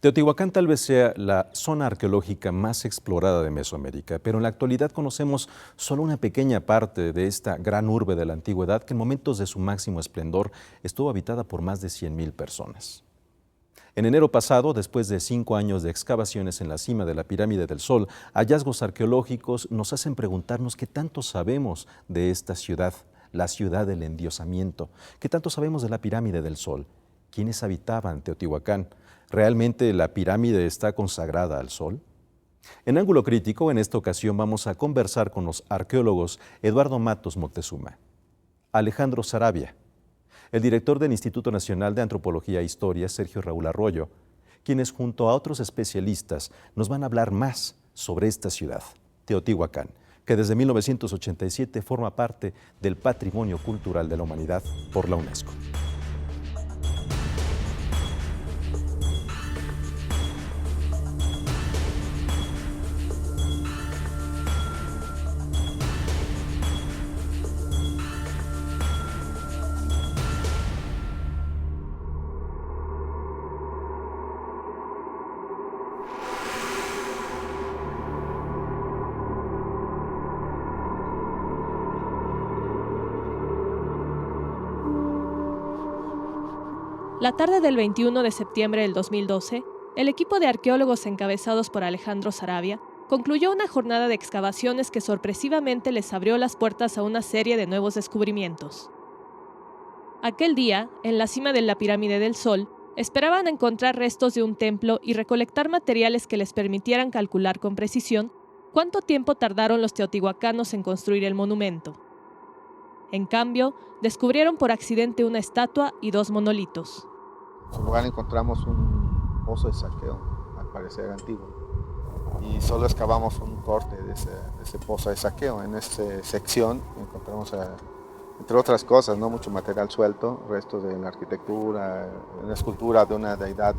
Teotihuacán tal vez sea la zona arqueológica más explorada de Mesoamérica, pero en la actualidad conocemos solo una pequeña parte de esta gran urbe de la antigüedad que en momentos de su máximo esplendor estuvo habitada por más de 100,000 personas. En enero pasado, después de 5 años de excavaciones en la cima de la Pirámide del Sol, hallazgos arqueológicos nos hacen preguntarnos qué tanto sabemos de esta ciudad, la ciudad del endiosamiento, qué tanto sabemos de la Pirámide del Sol, quiénes habitaban Teotihuacán. ¿Realmente la pirámide está consagrada al Sol? En Ángulo Crítico, en esta ocasión vamos a conversar con los arqueólogos Eduardo Matos Moctezuma, Alejandro Saravia, el director del Instituto Nacional de Antropología e Historia, Sergio Raúl Arroyo, quienes junto a otros especialistas nos van a hablar más sobre esta ciudad, Teotihuacán, que desde 1987 forma parte del Patrimonio Cultural de la Humanidad por la UNESCO. La tarde del 21 de septiembre del 2012, el equipo de arqueólogos encabezados por Alejandro Saravia concluyó una jornada de excavaciones que sorpresivamente les abrió las puertas a una serie de nuevos descubrimientos. Aquel día, en la cima de la Pirámide del Sol, esperaban encontrar restos de un templo y recolectar materiales que les permitieran calcular con precisión cuánto tiempo tardaron los teotihuacanos en construir el monumento. En cambio, descubrieron por accidente una estatua y 2 monolitos. En su lugar encontramos un pozo de saqueo, al parecer antiguo, y solo excavamos un corte de ese pozo de saqueo. En esta sección encontramos, entre otras cosas, mucho material suelto, restos de la arquitectura, una escultura de una deidad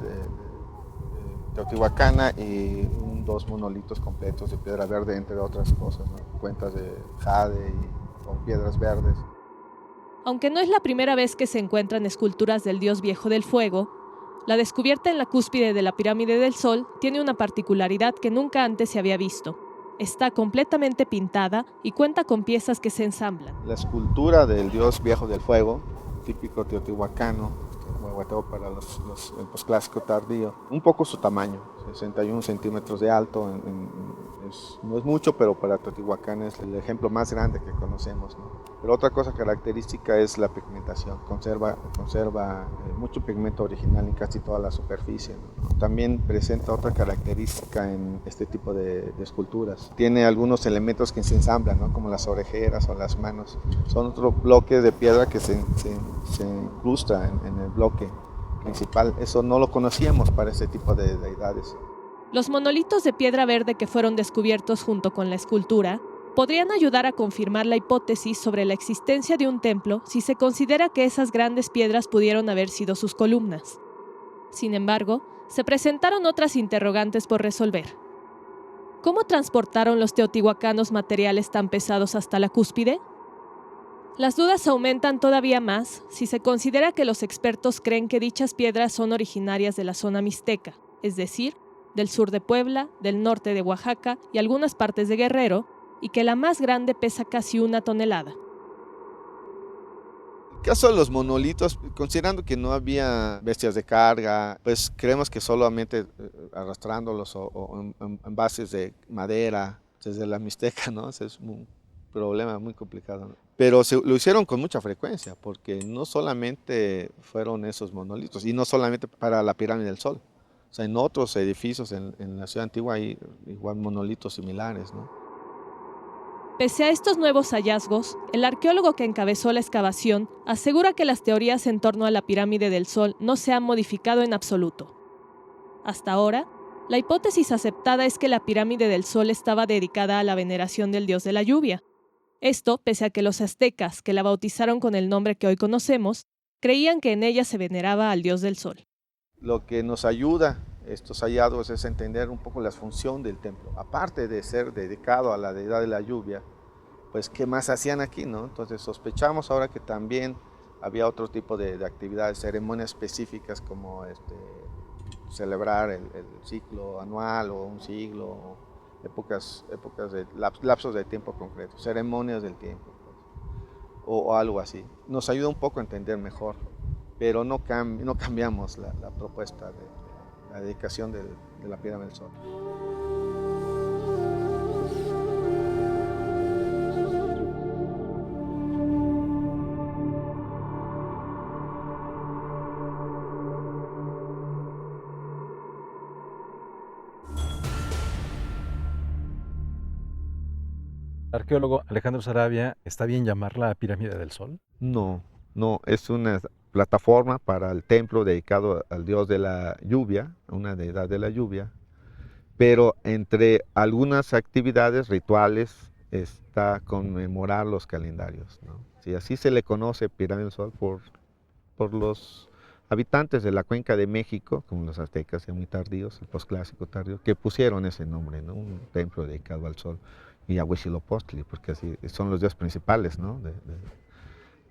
teotihuacana y 2 monolitos completos de piedra verde, entre otras cosas, cuentas de jade y con piedras verdes. Aunque no es la primera vez que se encuentran esculturas del dios viejo del fuego, la descubierta en la cúspide de la Pirámide del Sol tiene una particularidad que nunca antes se había visto. Está completamente pintada y cuenta con piezas que se ensamblan. La escultura del dios viejo del fuego, típico teotihuacano, para el posclásico tardío, un poco su tamaño, 61 centímetros de alto, no es mucho, pero para Teotihuacán es el ejemplo más grande que conocemos, Pero otra cosa característica es la pigmentación, conserva mucho pigmento original en casi toda la superficie, También presenta otra característica en este tipo de esculturas. Tiene algunos elementos que se ensamblan, como las orejeras o las manos. Son otros bloques de piedra que se incrusta en el bloque principal. Eso no lo conocíamos para este tipo de deidades. Los monolitos de piedra verde que fueron descubiertos junto con la escultura podrían ayudar a confirmar la hipótesis sobre la existencia de un templo si se considera que esas grandes piedras pudieron haber sido sus columnas. Sin embargo, se presentaron otras interrogantes por resolver. ¿Cómo transportaron los teotihuacanos materiales tan pesados hasta la cúspide? Las dudas aumentan todavía más si se considera que los expertos creen que dichas piedras son originarias de la zona mixteca, es decir, del sur de Puebla, del norte de Oaxaca y algunas partes de Guerrero, y que la más grande pesa casi 1 tonelada. En el caso de los monolitos, considerando que no había bestias de carga, pues creemos que solamente arrastrándolos o en bases de madera, desde la Mixteca, Ese es un problema muy complicado, Pero lo hicieron con mucha frecuencia, porque no solamente fueron esos monolitos, y no solamente para la Pirámide del Sol. O sea, en otros edificios en la ciudad antigua hay igual monolitos similares, Pese a estos nuevos hallazgos, el arqueólogo que encabezó la excavación asegura que las teorías en torno a la Pirámide del Sol no se han modificado en absoluto. Hasta ahora, la hipótesis aceptada es que la Pirámide del Sol estaba dedicada a la veneración del dios de la lluvia. Esto pese a que los aztecas, que la bautizaron con el nombre que hoy conocemos, creían que en ella se veneraba al dios del sol. Lo que nos ayuda estos hallazgos es entender un poco la función del templo. Aparte de ser dedicado a la deidad de la lluvia, pues ¿qué más hacían aquí, Entonces sospechamos ahora que también había otro tipo de actividades, ceremonias específicas como celebrar el ciclo anual o un siglo, o épocas de lapsos de tiempo concretos, ceremonias del tiempo, pues, o algo así. Nos ayuda un poco a entender mejor, pero no cambiamos la propuesta de la dedicación de la pirámide del Sol. Arqueólogo Alejandro Sarabia, ¿está bien llamarla Pirámide del Sol? No, no, es una plataforma para el templo dedicado al dios de la lluvia, una deidad de la lluvia, pero entre algunas actividades rituales está conmemorar los calendarios, ¿no? Sí, así se le conoce Pirámide del Sol por los habitantes de la cuenca de México, como los aztecas ya muy tardíos, el posclásico tardío, que pusieron ese nombre, ¿no? Un templo dedicado al sol, y a Huitzilopochtli, porque así son los dioses principales, ¿no?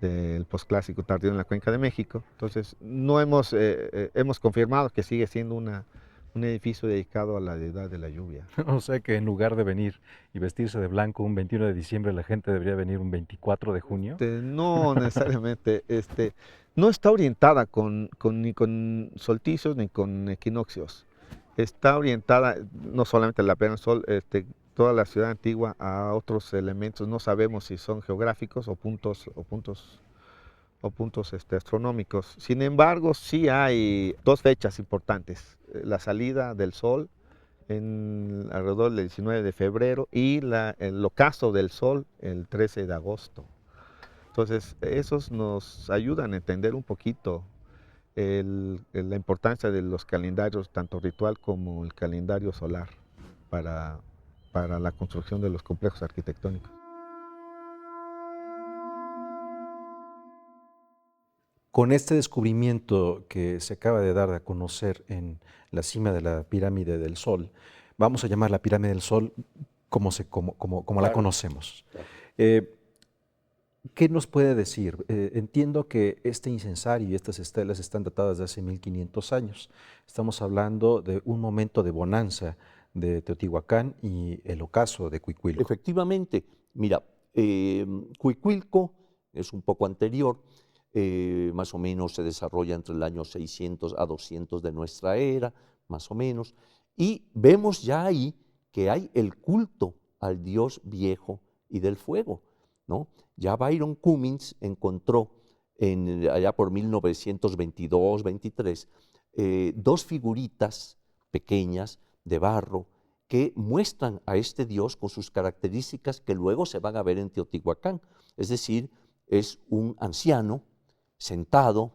Del posclásico tardío en la cuenca de México. Entonces, no hemos confirmado que sigue siendo un edificio dedicado a la deidad de la lluvia. O sea que en lugar de venir y vestirse de blanco un 21 de diciembre, la gente debería venir un 24 de junio. No necesariamente, no está orientada ni con solsticios ni con equinoccios. Está orientada no solamente la Pirámide del Sol, toda la ciudad antigua a otros elementos. No sabemos si son geográficos o puntos astronómicos. Sin embargo, sí hay dos fechas importantes: la salida del sol alrededor del 19 de febrero y el ocaso del sol el 13 de agosto. Entonces, esos nos ayudan a entender un poquito la importancia de los calendarios, tanto ritual como el calendario solar, para la construcción de los complejos arquitectónicos. Con este descubrimiento que se acaba de dar a conocer en la cima de la Pirámide del Sol, vamos a llamar la Pirámide del Sol como la conocemos. Claro. ¿Qué nos puede decir? Entiendo que este incensario y estas estelas están datadas de hace 1500 años. Estamos hablando de un momento de bonanza de Teotihuacán y el ocaso de Cuicuilco. Efectivamente, mira, Cuicuilco es un poco anterior, más o menos se desarrolla entre el año 600 a 200 de nuestra era, más o menos, y vemos ya ahí que hay el culto al dios viejo y del fuego, ¿no? Ya Byron Cummings encontró allá por 1922-23 dos figuritas pequeñas de barro que muestran a este dios con sus características que luego se van a ver en Teotihuacán. Es decir, es un anciano sentado,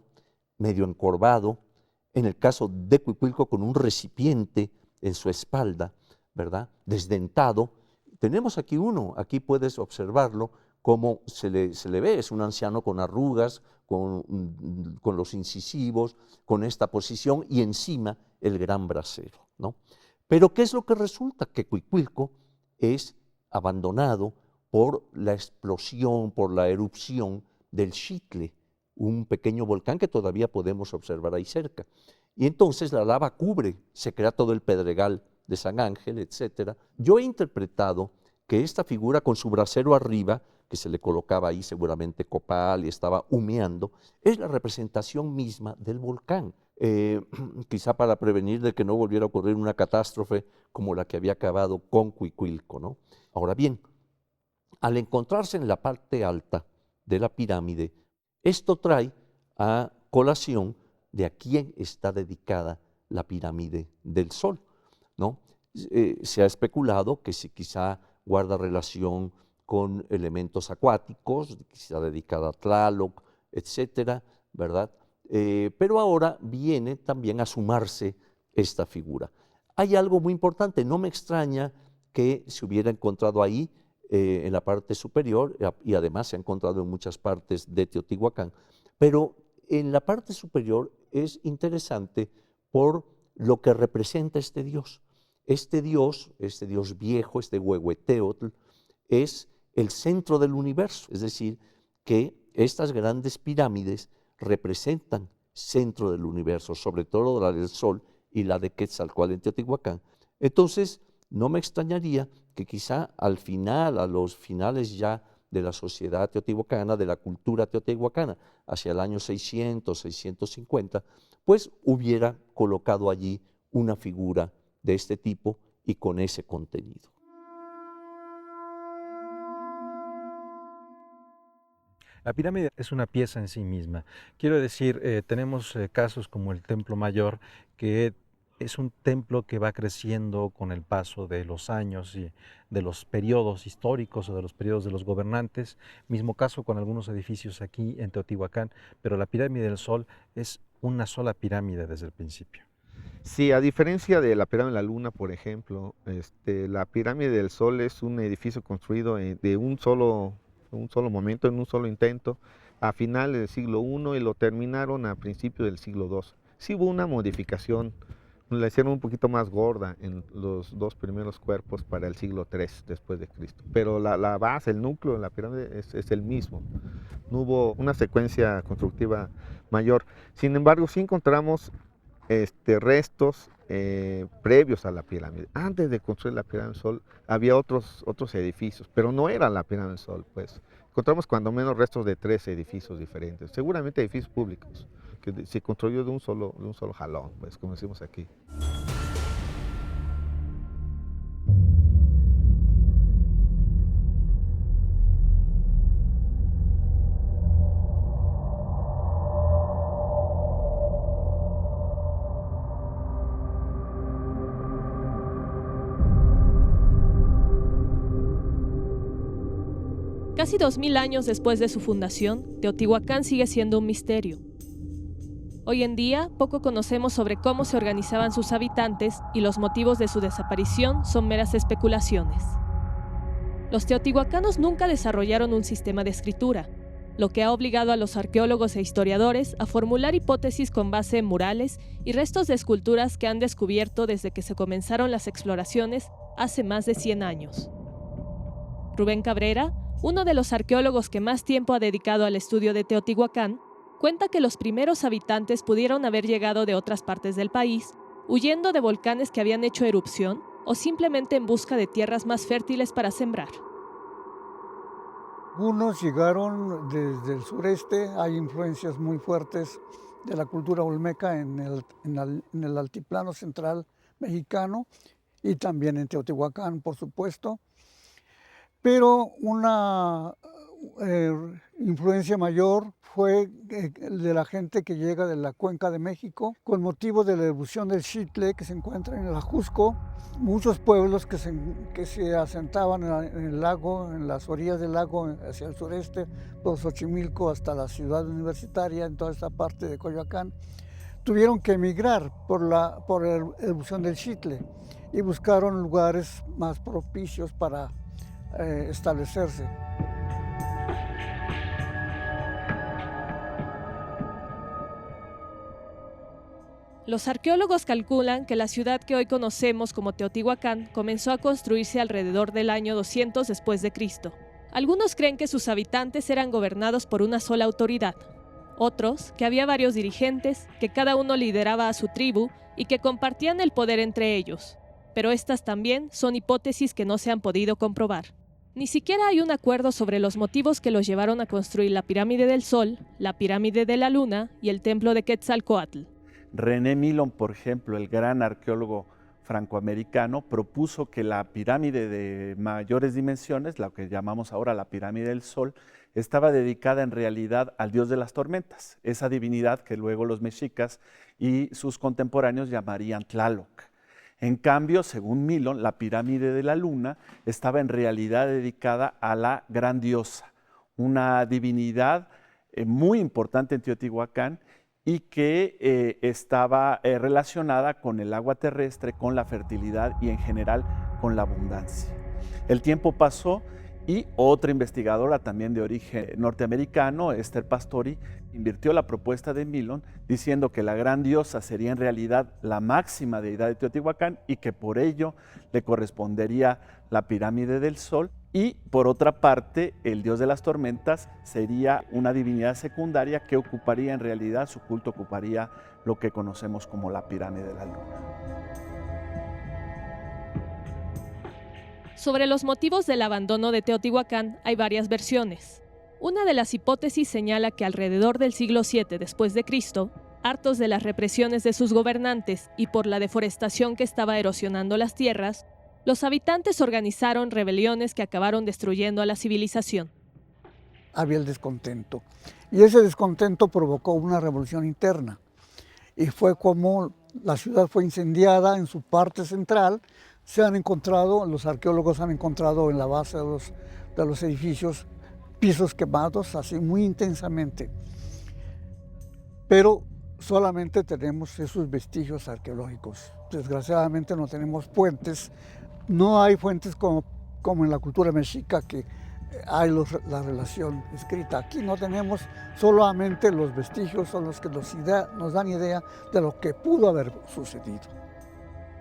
medio encorvado, en el caso de Cuicuilco con un recipiente en su espalda, ¿verdad? Desdentado. Tenemos aquí uno, aquí puedes observarlo, cómo se le ve, es un anciano con arrugas, con los incisivos, con esta posición y encima el gran brasero, ¿no? Pero ¿qué es lo que resulta? Que Cuicuilco es abandonado por la explosión, por la erupción del Xitle, un pequeño volcán que todavía podemos observar ahí cerca. Y entonces la lava cubre, se crea todo el pedregal de San Ángel, etc. Yo he interpretado que esta figura con su brasero arriba, que se le colocaba ahí seguramente copal y estaba humeando, es la representación misma del volcán. Quizá para prevenir de que no volviera a ocurrir una catástrofe como la que había acabado con Cuicuilco, ¿no? Ahora bien, al encontrarse en la parte alta de la pirámide, esto trae a colación de a quién está dedicada la pirámide del Sol, ¿no? Se ha especulado que si quizá guarda relación con elementos acuáticos, quizá dedicada a Tlaloc, etcétera, ¿verdad? Pero ahora viene también a sumarse esta figura. Hay algo muy importante, no me extraña que se hubiera encontrado ahí en la parte superior, y además se ha encontrado en muchas partes de Teotihuacán, pero en la parte superior es interesante por lo que representa este dios. Este dios viejo, este Huehueteotl, es el centro del universo, es decir, que estas grandes pirámides representan centro del universo, sobre todo la del Sol y la de Quetzalcóatl en Teotihuacán. Entonces, no me extrañaría que quizá al final, a los finales ya de la sociedad teotihuacana, de la cultura teotihuacana, hacia el año 600, 650, pues hubiera colocado allí una figura de este tipo y con ese contenido. La pirámide es una pieza en sí misma. Quiero decir, tenemos casos como el Templo Mayor, que es un templo que va creciendo con el paso de los años y de los periodos históricos o de los periodos de los gobernantes. Mismo caso con algunos edificios aquí en Teotihuacán, pero la pirámide del Sol es una sola pirámide desde el principio. Sí, a diferencia de la pirámide de la Luna, por ejemplo, la pirámide del Sol es un edificio construido de un solo momento, en un solo intento, a finales del siglo I y lo terminaron a principios del siglo II. Sí hubo una modificación, la hicieron un poquito más gorda en los dos primeros cuerpos para el siglo III después de Cristo, pero la base, el núcleo de la pirámide es el mismo. No hubo una secuencia constructiva mayor. Sin embargo, sí encontramos restos previos a la pirámide. Antes de construir la pirámide del Sol había otros edificios, pero no era la pirámide del Sol, pues. Encontramos cuando menos restos de 3 edificios diferentes, seguramente edificios públicos, que se construyó de un solo jalón, pues, como decimos aquí. Casi 2000 años después de su fundación, Teotihuacán sigue siendo un misterio. Hoy en día, poco conocemos sobre cómo se organizaban sus habitantes y los motivos de su desaparición son meras especulaciones. Los teotihuacanos nunca desarrollaron un sistema de escritura, lo que ha obligado a los arqueólogos e historiadores a formular hipótesis con base en murales y restos de esculturas que han descubierto desde que se comenzaron las exploraciones hace más de 100 años. Rubén Cabrera, uno de los arqueólogos que más tiempo ha dedicado al estudio de Teotihuacán, cuenta que los primeros habitantes pudieron haber llegado de otras partes del país, huyendo de volcanes que habían hecho erupción o simplemente en busca de tierras más fértiles para sembrar. Unos llegaron desde el sureste, hay influencias muy fuertes de la cultura olmeca en el altiplano central mexicano y también en Teotihuacán, por supuesto. Pero una influencia mayor fue de la gente que llega de la Cuenca de México con motivo de la erupción del Xitle que se encuentra en el Ajusco. Muchos pueblos que se asentaban en el lago, en las orillas del lago hacia el sureste, por Xochimilco hasta la ciudad universitaria, en toda esta parte de Coyoacán, tuvieron que emigrar por la erupción del Xitle y buscaron lugares más propicios para establecerse. Los arqueólogos calculan que la ciudad que hoy conocemos como Teotihuacán comenzó a construirse alrededor del año 200 después de Cristo. Algunos creen que sus habitantes eran gobernados por una sola autoridad. Otros, que había varios dirigentes, que cada uno lideraba a su tribu y que compartían el poder entre ellos. Pero estas también son hipótesis que no se han podido comprobar. Ni siquiera hay un acuerdo sobre los motivos que los llevaron a construir la pirámide del Sol, la pirámide de la Luna y el templo de Quetzalcóatl. René Milón, por ejemplo, el gran arqueólogo francoamericano, propuso que la pirámide de mayores dimensiones, la que llamamos ahora la pirámide del Sol, estaba dedicada en realidad al dios de las tormentas, esa divinidad que luego los mexicas y sus contemporáneos llamarían Tlaloc. En cambio, según Milón, la pirámide de la Luna estaba en realidad dedicada a la gran diosa, una divinidad muy importante en Teotihuacán y que estaba relacionada con el agua terrestre, con la fertilidad y en general con la abundancia. El tiempo pasó y otra investigadora también de origen norteamericano, Esther Pastori, invirtió la propuesta de Milón diciendo que la gran diosa sería en realidad la máxima deidad de Teotihuacán y que por ello le correspondería la pirámide del Sol Y por otra parte, el dios de las tormentas sería una divinidad secundaria que ocuparía en realidad, su culto ocuparía lo que conocemos como la pirámide de la luna. Sobre los motivos del abandono de Teotihuacán hay varias versiones. Una de las hipótesis señala que alrededor del siglo VII después de Cristo, hartos de las represiones de sus gobernantes y por la deforestación que estaba erosionando las tierras, los habitantes organizaron rebeliones que acabaron destruyendo a la civilización. Había el descontento y ese descontento provocó una revolución interna y fue como la ciudad fue incendiada en su parte central. Se han encontrado, los arqueólogos han encontrado en la base de los edificios pisos quemados así muy intensamente, pero solamente tenemos esos vestigios arqueológicos. Desgraciadamente no tenemos fuentes, no hay fuentes como en la cultura mexica que hay la relación escrita. Aquí no tenemos, solamente los vestigios son los que nos dan idea de lo que pudo haber sucedido.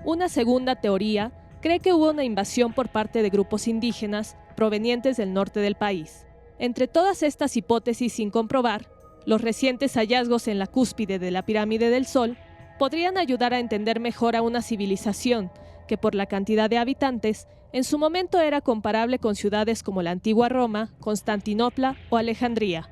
Una segunda teoría cree que hubo una invasión por parte de grupos indígenas provenientes del norte del país. Entre todas estas hipótesis sin comprobar, los recientes hallazgos en la cúspide de la pirámide del Sol podrían ayudar a entender mejor a una civilización que por la cantidad de habitantes en su momento era comparable con ciudades como la antigua Roma, Constantinopla o Alejandría.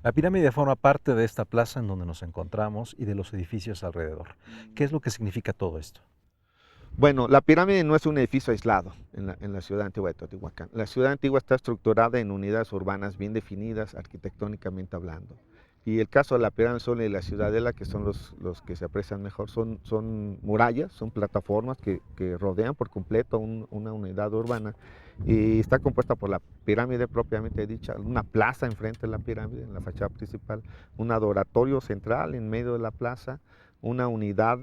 La pirámide forma parte de esta plaza en donde nos encontramos y de los edificios alrededor. ¿Qué es lo que significa todo esto? Bueno, la pirámide no es un edificio aislado en la ciudad antigua de Teotihuacán. La ciudad antigua está estructurada en unidades urbanas bien definidas, arquitectónicamente hablando. Y el caso de la pirámide del Sol y la ciudadela, que son los que se aprecian mejor, son murallas, son plataformas que rodean por completo una unidad urbana. Y está compuesta por la pirámide propiamente dicha, una plaza enfrente de la pirámide, en la fachada principal, un adoratorio central en medio de la plaza, una unidad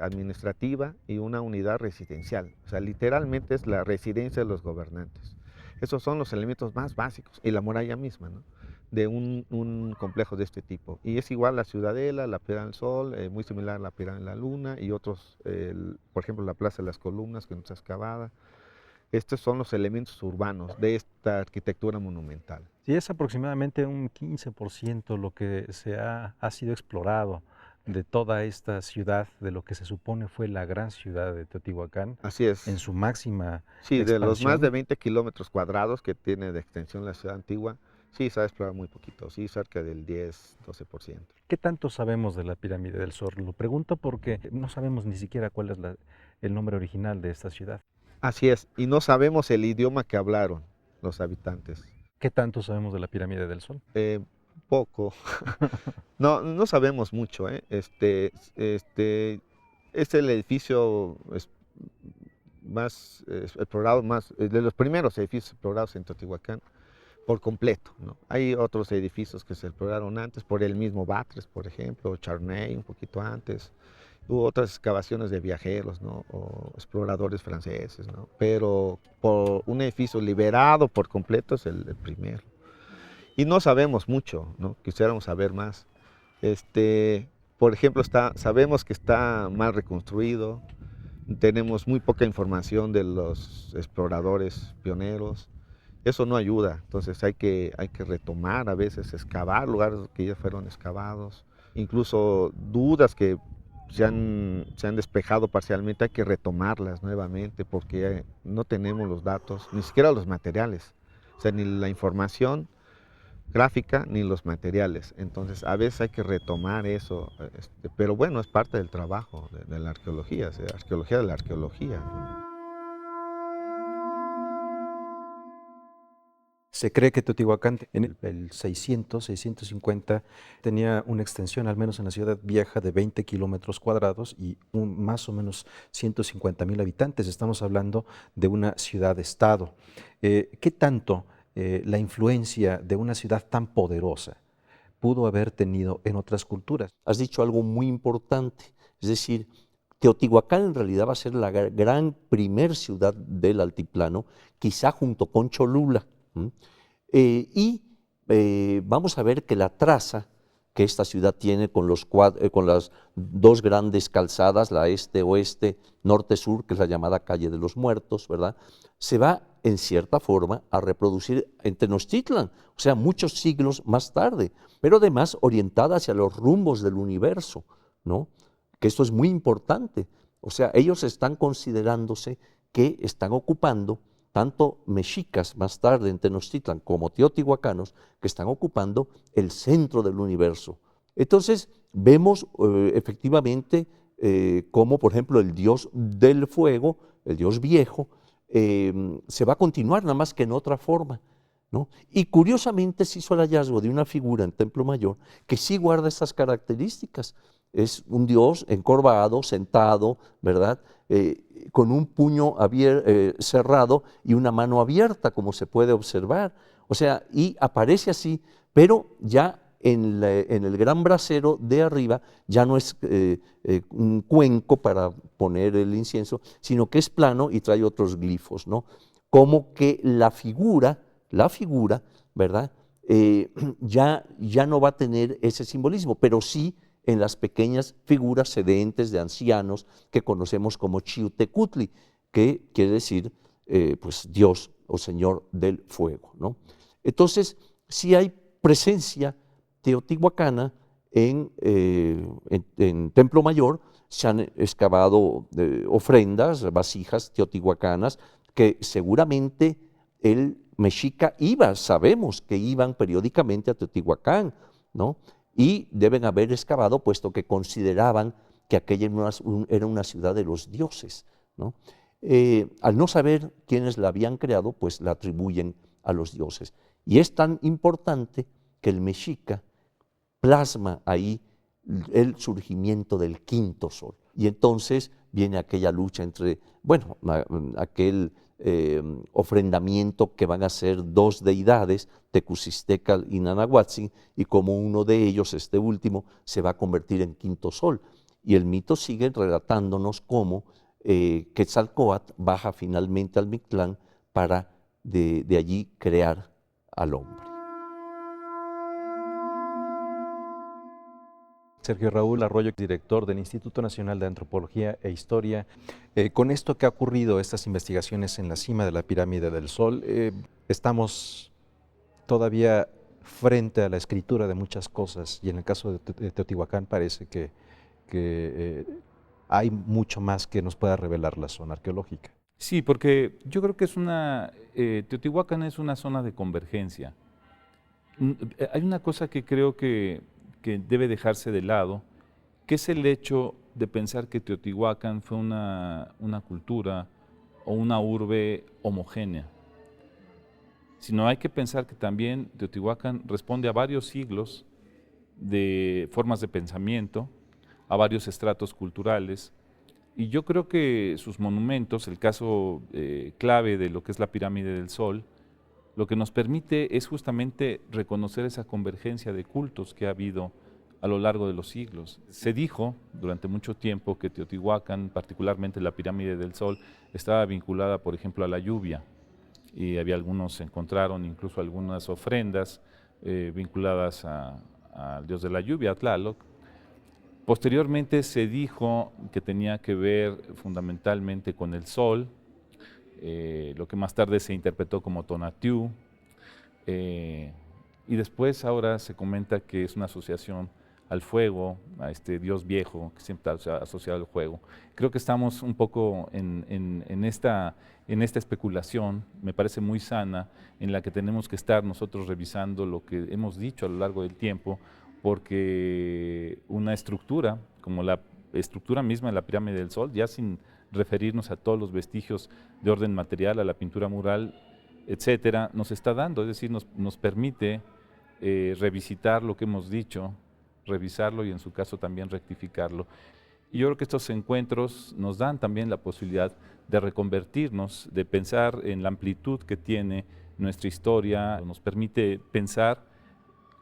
administrativa y una unidad residencial. O sea, literalmente es la residencia de los gobernantes. Esos son los elementos más básicos, y la muralla misma, ¿no?, de un complejo de este tipo. Y es igual la ciudadela, la pirámide del Sol, muy similar a la pirámide de la Luna y otros, por ejemplo, la Plaza de las Columnas, que no está excavada. Estos son los elementos urbanos de esta arquitectura monumental. Sí, es aproximadamente un 15% lo que ha sido explorado de toda esta ciudad, de lo que se supone fue la gran ciudad de Teotihuacán. Así es. En su máxima Sí, expansión. de los más de 20 kilómetros cuadrados que tiene de extensión la ciudad antigua, sí se ha explorado muy poquito, sí, cerca del 10-12%. ¿Qué tanto sabemos de la pirámide del Sol? Lo pregunto porque no sabemos ni siquiera cuál es el nombre original de esta ciudad. Así es, y no sabemos el idioma que hablaron los habitantes. ¿Qué tanto sabemos de la pirámide del Sol? Poco. No sabemos mucho. Es el edificio más explorado, de los primeros edificios explorados en Teotihuacán por completo, ¿no? Hay otros edificios que se exploraron antes, por el mismo Batres, por ejemplo, Charney un poquito antes. Hubo otras excavaciones de viajeros, ¿no?, o exploradores franceses, ¿no?, pero por un edificio liberado por completo es el primero. Y no sabemos mucho, ¿no?, quisiéramos saber más. Por ejemplo, sabemos que está mal reconstruido, tenemos muy poca información de los exploradores pioneros. Eso no ayuda, entonces hay que retomar, a veces excavar lugares que ya fueron excavados, incluso dudas que se han despejado parcialmente, hay que retomarlas nuevamente porque no tenemos los datos, ni siquiera los materiales, o sea, ni la información gráfica ni los materiales. Entonces a veces hay que retomar eso, pero bueno, es parte del trabajo de la arqueología, o sea, arqueología de la arqueología, ¿no? Se cree que Teotihuacán en el 650 tenía una extensión, al menos en la ciudad vieja, de 20 kilómetros cuadrados y más o menos 150,000 habitantes. Estamos hablando de una ciudad-estado. ¿Qué tanto la influencia de una ciudad tan poderosa pudo haber tenido en otras culturas? Has dicho algo muy importante, es decir, Teotihuacán en realidad va a ser la gran primer ciudad del altiplano, quizá junto con Cholula. Vamos a ver que la traza que esta ciudad tiene con las dos grandes calzadas, la este-oeste, norte-sur, que es la llamada Calle de los Muertos, ¿verdad? Se va, en cierta forma, a reproducir en Tenochtitlan, o sea, muchos siglos más tarde, pero además orientada hacia los rumbos del universo, ¿no? Que esto es muy importante. O sea, ellos están considerándose que están ocupando, tanto mexicas más tarde en Tenochtitlan como teotihuacanos, que están ocupando el centro del universo. Entonces, vemos efectivamente cómo, por ejemplo, el dios del fuego, el dios viejo, se va a continuar nada más que en otra forma, ¿no? Y curiosamente se hizo el hallazgo de una figura en Templo Mayor que sí guarda estas características. Es un dios encorvado, sentado, ¿verdad? Con un puño cerrado y una mano abierta, como se puede observar. O sea, y aparece así, pero ya en el gran brasero de arriba ya no es un cuenco para poner el incienso, sino que es plano y trae otros glifos, ¿no? Como que la figura, ¿verdad? Ya no va a tener ese simbolismo, pero sí en las pequeñas figuras sedentes de ancianos que conocemos como Xiuhtecutli, que quiere decir pues Dios o Señor del fuego, ¿no? Entonces, sí hay presencia teotihuacana en Templo Mayor. Se han excavado ofrendas, vasijas teotihuacanas, que seguramente el mexica sabemos que iban periódicamente a Teotihuacán, ¿no? Y deben haber excavado, puesto que consideraban que aquella era una ciudad de los dioses, ¿no? Al no saber quiénes la habían creado, pues la atribuyen a los dioses. Y es tan importante que el mexica plasma ahí el surgimiento del quinto sol. Y entonces viene aquella lucha entre, bueno, aquel ofrendamiento que van a ser dos deidades, Tecucistecal y Nanahuatzin, y como uno de ellos, este último, se va a convertir en quinto sol. Y el mito sigue relatándonos cómo Quetzalcóatl baja finalmente al Mictlán para de allí crear al hombre. Sergio Raúl Arroyo, director del Instituto Nacional de Antropología e Historia. Con esto que ha ocurrido, estas investigaciones en la cima de la Pirámide del Sol, estamos todavía frente a la escritura de muchas cosas, y en el caso de Teotihuacán parece que hay mucho más que nos pueda revelar la zona arqueológica. Sí, porque yo creo que Teotihuacán es una zona de convergencia. Hay una cosa que creo que debe dejarse de lado, que es el hecho de pensar que Teotihuacán fue una cultura o una urbe homogénea. Sino hay que pensar que también Teotihuacán responde a varios siglos de formas de pensamiento, a varios estratos culturales, y yo creo que sus monumentos, el caso clave de lo que es la Pirámide del Sol, lo que nos permite es justamente reconocer esa convergencia de cultos que ha habido a lo largo de los siglos. Se dijo durante mucho tiempo que Teotihuacán, particularmente la Pirámide del Sol, estaba vinculada, por ejemplo, a la lluvia, y se encontraron incluso algunas ofrendas vinculadas al dios de la lluvia, a Tlaloc. Posteriormente se dijo que tenía que ver fundamentalmente con el sol, lo que más tarde se interpretó como Tonatiuh, y después ahora se comenta que es una asociación al fuego, a este dios viejo que siempre está asociado al fuego. Creo que estamos un poco en esta especulación, me parece muy sana, en la que tenemos que estar nosotros revisando lo que hemos dicho a lo largo del tiempo, porque una estructura, como la estructura misma de la Pirámide del Sol, ya sin referirnos a todos los vestigios de orden material, a la pintura mural, etcétera, nos está dando, es decir, nos permite revisitar lo que hemos dicho, revisarlo y en su caso también rectificarlo. Y yo creo que estos encuentros nos dan también la posibilidad de reconvertirnos, de pensar en la amplitud que tiene nuestra historia, nos permite pensar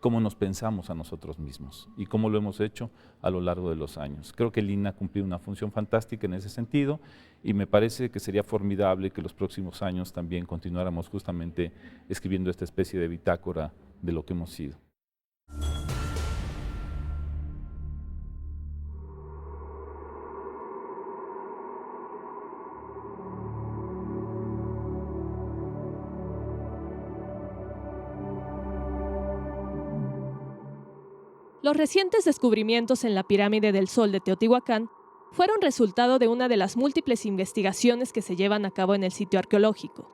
cómo nos pensamos a nosotros mismos y cómo lo hemos hecho a lo largo de los años. Creo que el INA ha cumplido una función fantástica en ese sentido y me parece que sería formidable que los próximos años también continuáramos justamente escribiendo esta especie de bitácora de lo que hemos sido. Los recientes descubrimientos en la pirámide del Sol de Teotihuacán fueron resultado de una de las múltiples investigaciones que se llevan a cabo en el sitio arqueológico.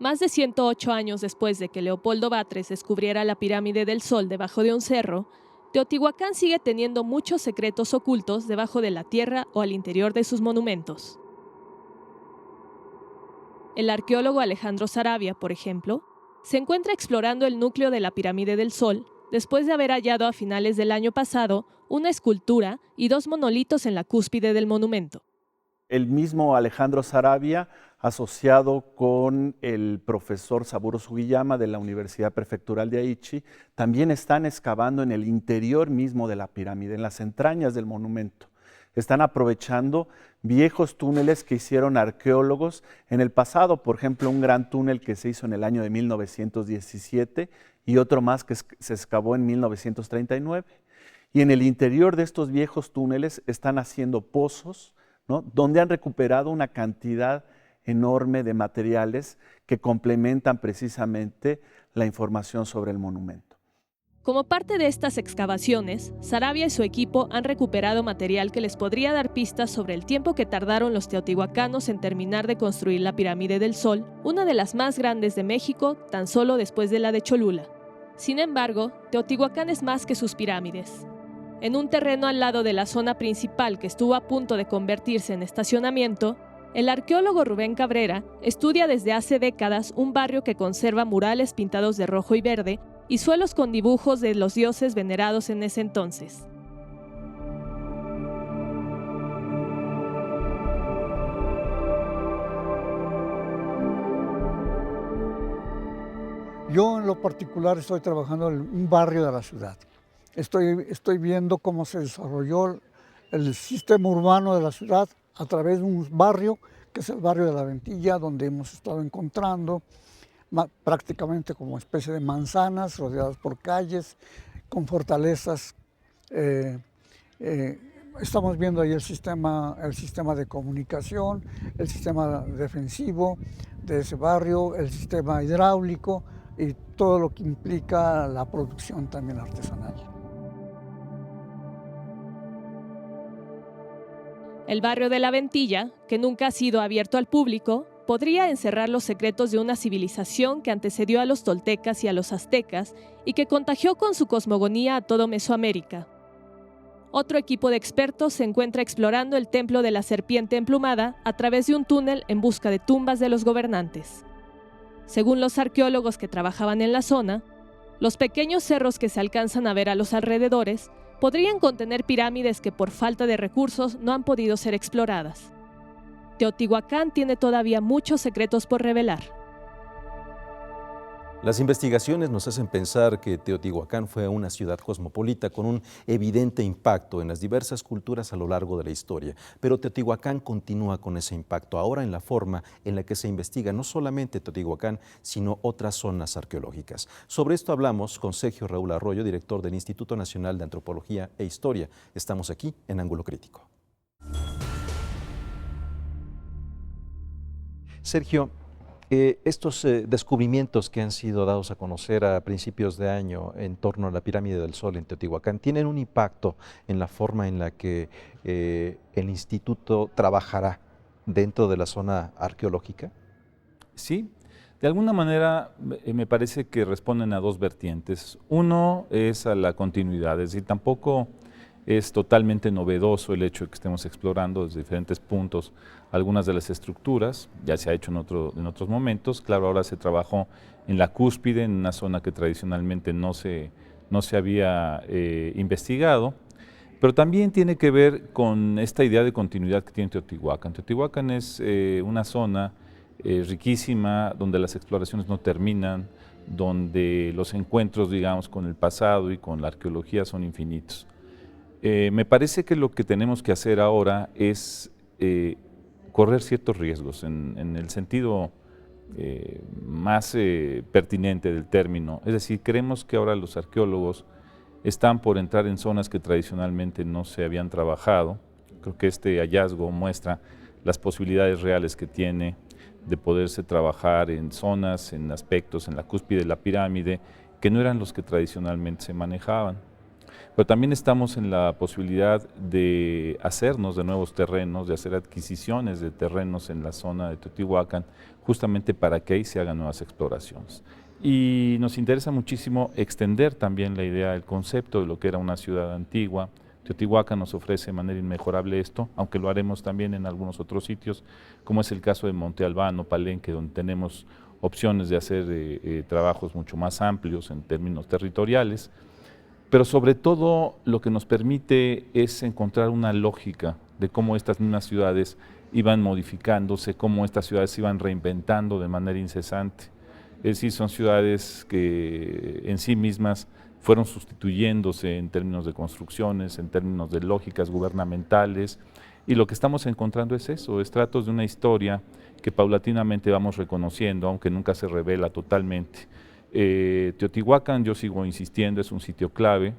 Más de 108 años después de que Leopoldo Batres descubriera la pirámide del Sol debajo de un cerro, Teotihuacán sigue teniendo muchos secretos ocultos debajo de la tierra o al interior de sus monumentos. El arqueólogo Alejandro Saravia, por ejemplo, se encuentra explorando el núcleo de la pirámide del Sol después de haber hallado a finales del año pasado una escultura y 2 monolitos en la cúspide del monumento. El mismo Alejandro Saravia, asociado con el profesor Saburo Sugiyama de la Universidad Prefectural de Aichi, también están excavando en el interior mismo de la pirámide, en las entrañas del monumento. Están aprovechando viejos túneles que hicieron arqueólogos en el pasado, por ejemplo, un gran túnel que se hizo en el año de 1917 y otro más que se excavó en 1939. Y en el interior de estos viejos túneles están haciendo pozos, ¿no?, donde han recuperado una cantidad enorme de materiales que complementan precisamente la información sobre el monumento. Como parte de estas excavaciones, Saravia y su equipo han recuperado material que les podría dar pistas sobre el tiempo que tardaron los teotihuacanos en terminar de construir la pirámide del Sol, una de las más grandes de México, tan solo después de la de Cholula. Sin embargo, Teotihuacán es más que sus pirámides. En un terreno al lado de la zona principal que estuvo a punto de convertirse en estacionamiento, el arqueólogo Rubén Cabrera estudia desde hace décadas un barrio que conserva murales pintados de rojo y verde y suelos con dibujos de los dioses venerados en ese entonces. Yo en lo particular estoy trabajando en un barrio de la ciudad. Estoy viendo cómo se desarrolló el sistema urbano de la ciudad a través de un barrio, que es el barrio de La Ventilla, donde hemos estado encontrando prácticamente como especie de manzanas rodeadas por calles, con fortalezas. Estamos viendo ahí el sistema de comunicación, el sistema defensivo de ese barrio, el sistema hidráulico y todo lo que implica la producción también artesanal. El barrio de La Ventilla, que nunca ha sido abierto al público, podría encerrar los secretos de una civilización que antecedió a los toltecas y a los aztecas y que contagió con su cosmogonía a todo Mesoamérica. Otro equipo de expertos se encuentra explorando el templo de la serpiente emplumada a través de un túnel en busca de tumbas de los gobernantes. Según los arqueólogos que trabajaban en la zona, los pequeños cerros que se alcanzan a ver a los alrededores podrían contener pirámides que por falta de recursos no han podido ser exploradas. Teotihuacán tiene todavía muchos secretos por revelar. Las investigaciones nos hacen pensar que Teotihuacán fue una ciudad cosmopolita con un evidente impacto en las diversas culturas a lo largo de la historia. Pero Teotihuacán continúa con ese impacto ahora en la forma en la que se investiga no solamente Teotihuacán, sino otras zonas arqueológicas. Sobre esto hablamos con Sergio Raúl Arroyo, director del Instituto Nacional de Antropología e Historia. Estamos aquí en Ángulo Crítico. Sergio, estos descubrimientos que han sido dados a conocer a principios de año en torno a la pirámide del Sol en Teotihuacán, ¿tienen un impacto en la forma en la que el instituto trabajará dentro de la zona arqueológica? Sí, de alguna manera me parece que responden a dos vertientes. Uno es a la continuidad, es decir, tampoco es totalmente novedoso el hecho de que estemos explorando desde diferentes puntos algunas de las estructuras, ya se ha hecho en otros momentos. Claro, ahora se trabajó en la cúspide, en una zona que tradicionalmente no se había investigado, pero también tiene que ver con esta idea de continuidad que tiene Teotihuacán. Teotihuacán es una zona riquísima, donde las exploraciones no terminan, donde los encuentros, digamos, con el pasado y con la arqueología son infinitos. Me parece que lo que tenemos que hacer ahora es correr ciertos riesgos en el sentido más pertinente del término. Es decir, creemos que ahora los arqueólogos están por entrar en zonas que tradicionalmente no se habían trabajado. Creo que este hallazgo muestra las posibilidades reales que tiene de poderse trabajar en zonas, en aspectos, en la cúspide de la pirámide, que no eran los que tradicionalmente se manejaban. Pero también estamos en la posibilidad de hacernos de nuevos terrenos, de hacer adquisiciones de terrenos en la zona de Teotihuacán, justamente para que ahí se hagan nuevas exploraciones. Y nos interesa muchísimo extender también la idea, el concepto de lo que era una ciudad antigua. Teotihuacán nos ofrece de manera inmejorable esto, aunque lo haremos también en algunos otros sitios, como es el caso de Monte Albano, Palenque, donde tenemos opciones de hacer trabajos mucho más amplios en términos territoriales. Pero sobre todo lo que nos permite es encontrar una lógica de cómo estas mismas ciudades iban modificándose, cómo estas ciudades se iban reinventando de manera incesante. Es decir, son ciudades que en sí mismas fueron sustituyéndose en términos de construcciones, en términos de lógicas gubernamentales, y lo que estamos encontrando es eso, estratos de una historia que paulatinamente vamos reconociendo, aunque nunca se revela totalmente. Teotihuacán, yo sigo insistiendo, es un sitio clave.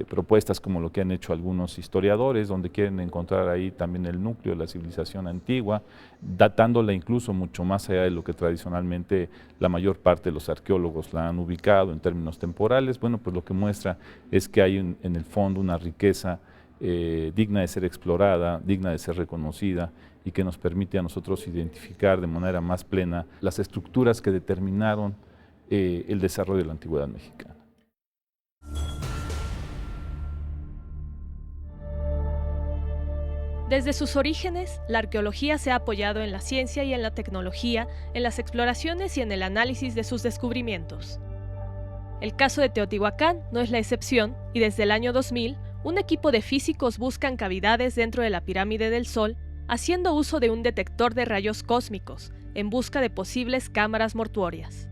Propuestas como lo que han hecho algunos historiadores, donde quieren encontrar ahí también el núcleo de la civilización antigua, datándola incluso mucho más allá de lo que tradicionalmente la mayor parte de los arqueólogos la han ubicado en términos temporales. Bueno, pues lo que muestra es que hay en el fondo una riqueza digna de ser explorada, digna de ser reconocida, y que nos permite a nosotros identificar de manera más plena las estructuras que determinaron el desarrollo de la antigüedad mexicana. Desde sus orígenes, la arqueología se ha apoyado en la ciencia y en la tecnología, en las exploraciones y en el análisis de sus descubrimientos. El caso de Teotihuacán no es la excepción, y desde el año 2000, un equipo de físicos buscan cavidades dentro de la pirámide del Sol, haciendo uso de un detector de rayos cósmicos, en busca de posibles cámaras mortuorias.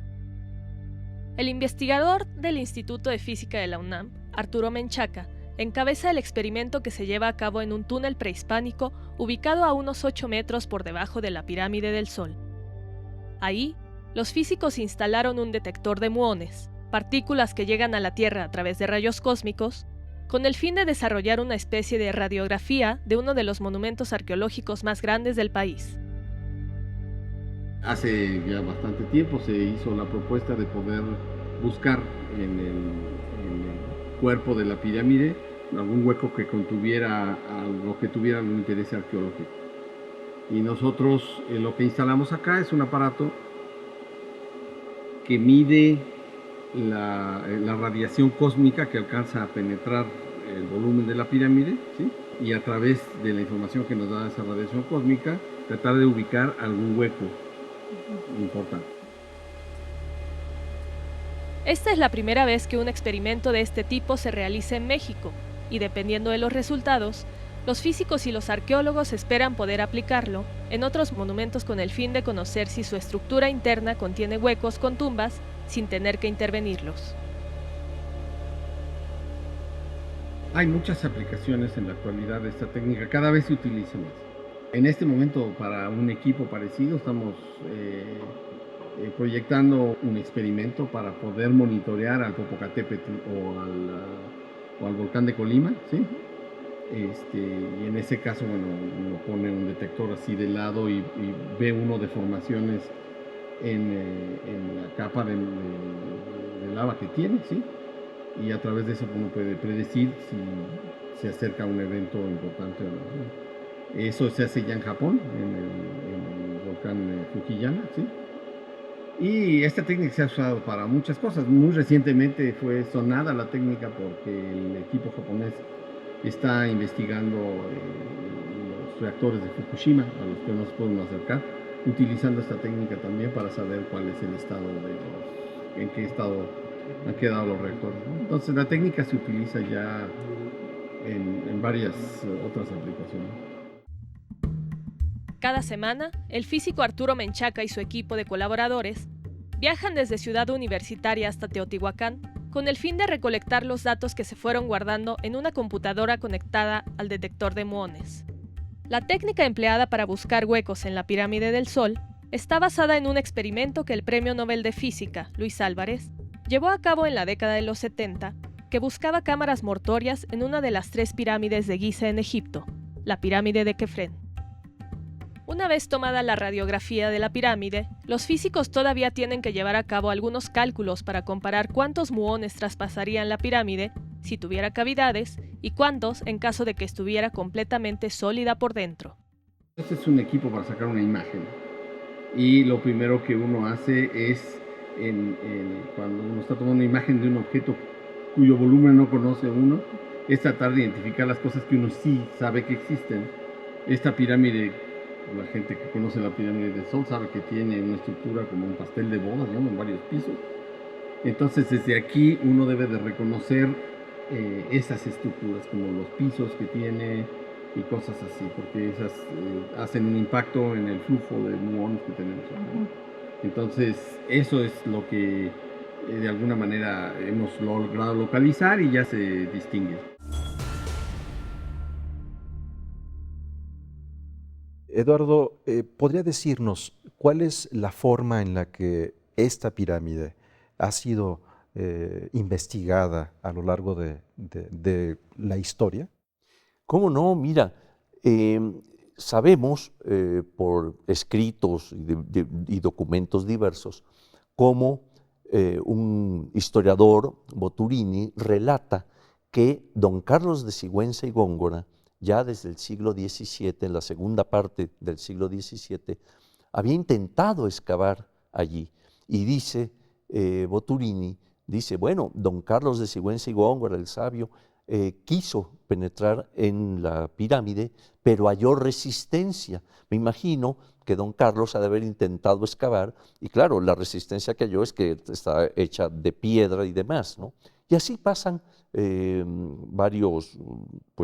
El investigador del Instituto de Física de la UNAM, Arturo Menchaca, encabeza el experimento que se lleva a cabo en un túnel prehispánico ubicado a unos 8 metros por debajo de la pirámide del Sol. Ahí, los físicos instalaron un detector de muones, partículas que llegan a la Tierra a través de rayos cósmicos, con el fin de desarrollar una especie de radiografía de uno de los monumentos arqueológicos más grandes del país. Hace ya bastante tiempo se hizo la propuesta de poder buscar en el cuerpo de la pirámide algún hueco que contuviera algo que tuviera algún interés arqueológico. Y nosotros lo que instalamos acá es un aparato que mide la radiación cósmica que alcanza a penetrar el volumen de la pirámide, ¿sí? Y a través de la información que nos da esa radiación cósmica, tratar de ubicar algún hueco importante. Esta es la primera vez que un experimento de este tipo se realiza en México, y dependiendo de los resultados, los físicos y los arqueólogos esperan poder aplicarlo en otros monumentos con el fin de conocer si su estructura interna contiene huecos con tumbas sin tener que intervenirlos. Hay muchas aplicaciones en la actualidad de esta técnica, cada vez se utiliza más. En este momento, para un equipo parecido, estamos proyectando un experimento para poder monitorear al Popocatépetl o al volcán de Colima, ¿sí? Y en ese caso, bueno, uno pone un detector así de lado y ve uno deformaciones en la capa de lava que tiene, ¿sí? Y a través de eso uno puede predecir si se acerca un evento importante o no. Eso se hace ya en Japón, en el volcán Fukiyama, ¿sí? Y esta técnica se ha usado para muchas cosas. Muy recientemente fue sonada la técnica porque el equipo japonés está investigando los reactores de Fukushima, a los que no se pueden acercar, utilizando esta técnica también para saber cuál es el estado en qué estado han quedado los reactores, ¿no? Entonces la técnica se utiliza ya en varias otras aplicaciones. Cada semana, el físico Arturo Menchaca y su equipo de colaboradores Viajan desde Ciudad Universitaria hasta Teotihuacán con el fin de recolectar los datos que se fueron guardando en una computadora conectada al detector de muones. La técnica empleada para buscar huecos en la pirámide del Sol está basada en un experimento que el Premio Nobel de Física, Luis Álvarez, llevó a cabo en la década de los 70, que buscaba cámaras mortuorias en una de las 3 pirámides de Giza en Egipto, la pirámide de Kefren. Una vez tomada la radiografía de la pirámide, los físicos todavía tienen que llevar a cabo algunos cálculos para comparar cuántos muones traspasarían la pirámide si tuviera cavidades y cuántos en caso de que estuviera completamente sólida por dentro. Este es un equipo para sacar una imagen y lo primero que uno hace es, cuando uno está tomando una imagen de un objeto cuyo volumen no conoce uno, es tratar de identificar las cosas que uno sí sabe que existen. Esta pirámide, la gente que conoce la pirámide del Sol sabe que tiene una estructura como un pastel de bodas, ¿no? En varios pisos. Entonces desde aquí uno debe de reconocer esas estructuras, como los pisos que tiene y cosas así, porque esas hacen un impacto en el flujo de muones que tenemos. Entonces eso es lo que de alguna manera hemos logrado localizar y ya se distingue. Eduardo, ¿podría decirnos cuál es la forma en la que esta pirámide ha sido investigada a lo largo de la historia? ¿Cómo no? Mira, sabemos por escritos y documentos diversos cómo un historiador, Boturini, relata que don Carlos de Sigüenza y Góngora, ya desde el siglo XVII, en la segunda parte del siglo XVII, había intentado excavar allí. Y dice Boturini, dice, bueno, don Carlos de Sigüenza y Góngora, el sabio, quiso penetrar en la pirámide, pero halló resistencia. Me imagino que don Carlos ha de haber intentado excavar, y claro, la resistencia que halló es que está hecha de piedra y demás, ¿no? Y así pasan varios